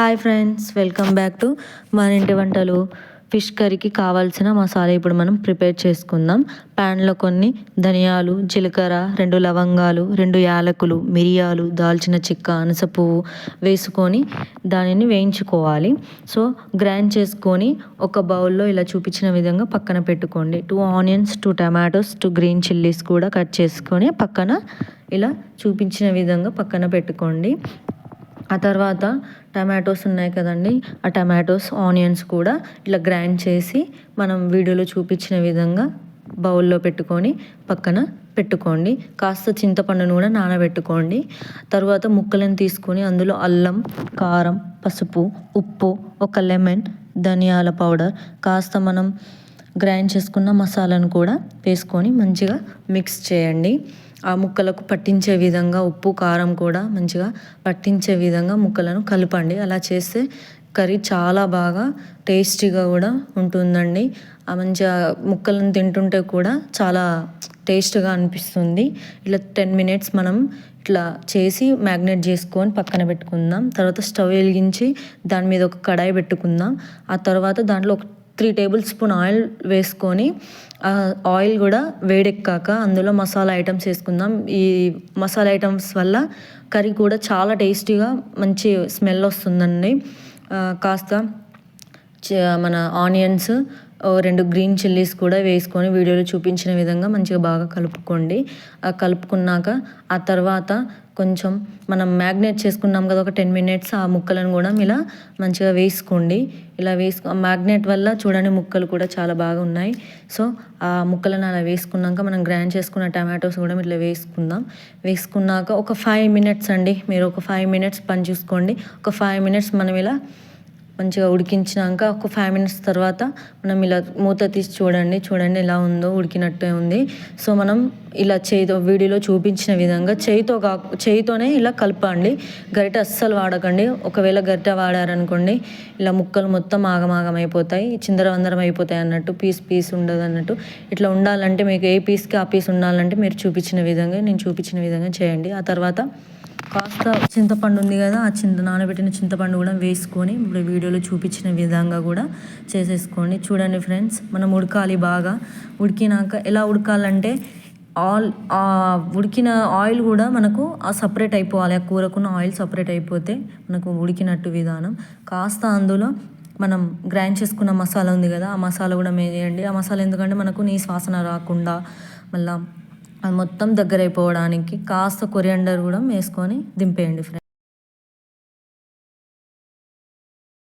Hi friends, welcome back to మన ఇంటి వంటలు. ఫిష్ కర్రీకి కావాల్సిన మసాలా ఇప్పుడు మనం ప్రిపేర్ చేసుకుందాం. ప్యాన్లో కొన్ని ధనియాలు, జీలకర్ర, 2 లవంగాలు, 2 యాలకులు, మిరియాలు, దాల్చిన చెక్క, అనాస పువ్వు వేసుకొని దానిని వేయించుకోవాలి. సో గ్రైండ్ చేసుకొని ఒక బౌల్లో ఇలా చూపించిన విధంగా పక్కన పెట్టుకోండి. 2 ఆనియన్స్, 2 టమాటోస్, 2 గ్రీన్ చిల్లీస్ కూడా కట్ చేసుకొని పక్కన ఇలా చూపించిన విధంగా పక్కన పెట్టుకోండి. ఆ తర్వాత టమాటోస్ ఉన్నాయి కదండి, ఆ టమాటోస్, ఆనియన్స్ కూడా ఇట్లా గ్రైండ్ చేసి మనం వీడియోలో చూపించిన విధంగా బౌల్లో పెట్టుకొని పక్కన పెట్టుకోండి. కాస్త చింతపండును కూడా నానబెట్టుకోండి. తర్వాత ముక్కలను తీసుకొని అందులో అల్లం, కారం, పసుపు, ఉప్పు, ఒక లెమన్, ధనియాల పౌడర్, కాస్త మనం గ్రైండ్ చేసుకున్న మసాలాను కూడా వేసుకొని మంచిగా మిక్స్ చేయండి. ఆ ముక్కలకు పట్టించే విధంగా ఉప్పు, కారం కూడా మంచిగా పట్టించే విధంగా ముక్కలను కలపండి. అలా చేస్తే కర్రీ చాలా బాగా టేస్టీగా కూడా ఉంటుందండి. ఆ మంచిగా ముక్కలను తింటుంటే కూడా చాలా టేస్ట్గా అనిపిస్తుంది. ఇట్లా 10 మినిట్స్ మనం ఇట్లా చేసి మ్యాగ్నేట్ చేసుకొని పక్కన పెట్టుకుందాం. తర్వాత స్టవ్ వెలిగించి దాని మీద ఒక కడాయి పెట్టుకుందాం. ఆ తర్వాత దాంట్లో ఒక 3 టేబుల్ స్పూన్ ఆయిల్ వేసుకొని ఆయిల్ కూడా వేడెక్కాక అందులో మసాలా ఐటమ్స్ వేసుకుందాం. ఈ మసాలా ఐటమ్స్ వల్ల కర్రీ కూడా చాలా టేస్టీగా మంచి స్మెల్ వస్తుందండి. కాస్త మన ఆనియన్స్, 2 గ్రీన్ చిల్లీస్ కూడా వేసుకొని వీడియోలో చూపించిన విధంగా మంచిగా బాగా కలుపుకోండి. కలుపుకున్నాక ఆ తర్వాత కొంచెం మనం మ్యాగ్నేట్ చేసుకున్నాం కదా ఒక 10 మినిట్స్, ఆ ముక్కలను కూడా ఇలా మంచిగా వేసుకోండి. ఇలా మ్యాగ్నేట్ వల్ల చూడండి ముక్కలు కూడా చాలా బాగా ఉన్నాయి. సో ఆ ముక్కలను అలా వేసుకున్నాక మనం గ్రైండ్ చేసుకున్న టమాటోస్ కూడా ఇట్లా వేసుకున్నాక ఒక 5 మినిట్స్ అండి, మీరు ఒక 5 మినిట్స్ పని చూసుకోండి. ఒక 5 మినిట్స్ మనం ఇలా మంచిగా ఉడికించినాక ఒక 5 మినిట్స్ తర్వాత మనం ఇలా మూత తీసి చూడండి ఎలా ఉందో, ఉడికినట్టే ఉంది. సో మనం ఇలా వీడియోలో చూపించిన విధంగా చేయితోనే ఇలా కలపండి. గరిటె అస్సలు వాడకండి. ఒకవేళ గరిటె వాడారనుకోండి ఇలా ముక్కలు మొత్తం ఆగమాగం అయిపోతాయి, చిందరవందరం అయిపోతాయి అన్నట్టు, పీస్ ఉండదు అన్నట్టు. ఇట్లా ఉండాలంటే మీకు ఏ పీస్కి ఆ పీస్ ఉండాలంటే మీరు నేను చూపించిన విధంగా చేయండి. ఆ తర్వాత కాస్త చింతపండు ఉంది కదా, ఆ నానబెట్టిన చింతపండు కూడా వేసుకొని ఇప్పుడు వీడియోలో చూపించిన విధంగా కూడా చేసేసుకోండి. చూడండి ఫ్రెండ్స్, మనం ఉడకాలి. బాగా ఉడికినాక ఎలా ఉడకాలంటే ఉడికిన ఆయిల్ కూడా మనకు సపరేట్ అయిపోవాలి. ఆ కూరకున్న ఆయిల్ సపరేట్ అయిపోతే మనకు ఉడికినట్టు విధానం. కాస్త అందులో మనం గ్రైండ్ చేసుకున్న మసాలా ఉంది కదా, ఆ మసాలా కూడా వేయండి. ఆ మసాలా ఎందుకంటే మనకు నీసు వాసన రాకుండా, మళ్ళీ అది మొత్తం దగ్గర అయిపోవడానికి కాస్త కొరియాండర్ కూడా వేసుకొని దింపేయండి ఫ్రెండ్స్.